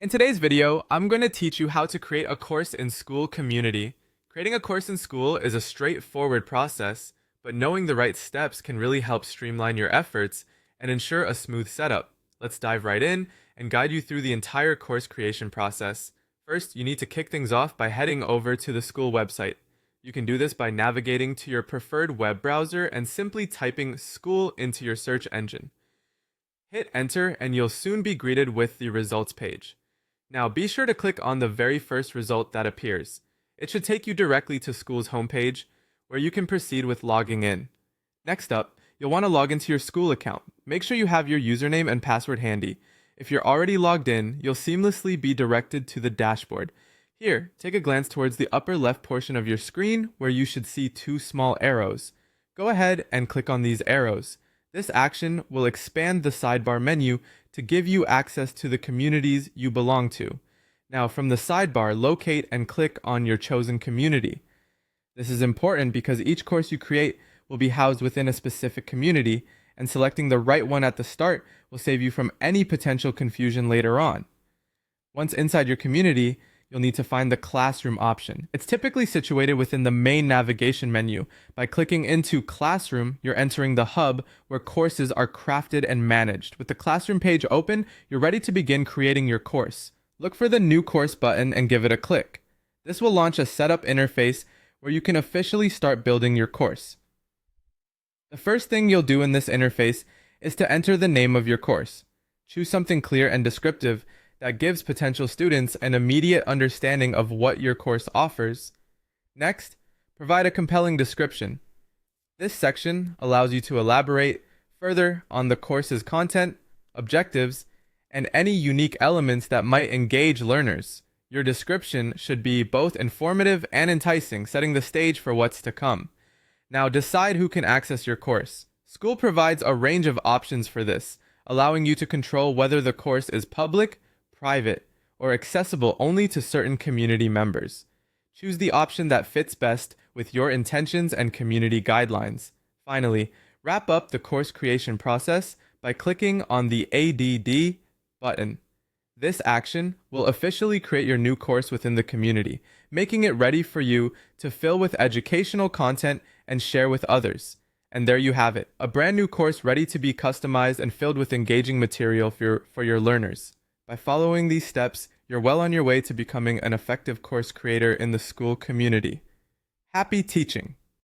In today's video, I'm going to teach you how to create a course in Skool community. Creating a course in Skool is a straightforward process, but knowing the right steps can really help streamline your efforts and ensure a smooth setup. Let's dive right in and guide you through the entire course creation process. First, you need to kick things off by heading over to the Skool website. You can do this by navigating to your preferred web browser and simply typing Skool into your search engine. Hit enter and you'll soon be greeted with the results page. Now be sure to click on the very first result that appears. It should take you directly to Skool's homepage, where you can proceed with logging in. Next up, you'll want to log into your Skool account. Make sure you have your username and password handy. If you're already logged in, you'll seamlessly be directed to the dashboard. Here, take a glance towards the upper left portion of your screen where you should see two small arrows. Go ahead and click on these arrows. This action will expand the sidebar menu to give you access to the communities you belong to. Now, from the sidebar, locate and click on your chosen community. This is important because each course you create will be housed within a specific community, and selecting the right one at the start will save you from any potential confusion later on. Once inside your community, you'll need to find the classroom option. It's typically situated within the main navigation menu. By clicking into Classroom, you're entering the hub where courses are crafted and managed. With the Classroom page open, you're ready to begin creating your course. Look for the New Course button and give it a click. This will launch a setup interface where you can officially start building your course. The first thing you'll do in this interface is to enter the name of your course. Choose something clear and descriptive that gives potential students an immediate understanding of what your course offers. Next, provide a compelling description. This section allows you to elaborate further on the course's content, objectives, and any unique elements that might engage learners. Your description should be both informative and enticing, setting the stage for what's to come. Now decide who can access your course. Skool provides a range of options for this, allowing you to control whether the course is public, private, or accessible only to certain community members. Choose the option that fits best with your intentions and community guidelines. Finally, wrap up the course creation process by clicking on the ADD button. This action will officially create your new course within the community, making it ready for you to fill with educational content and share with others. And there you have it, a brand new course ready to be customized and filled with engaging material for your learners. By following these steps, you're well on your way to becoming an effective course creator in the Skool community. Happy teaching!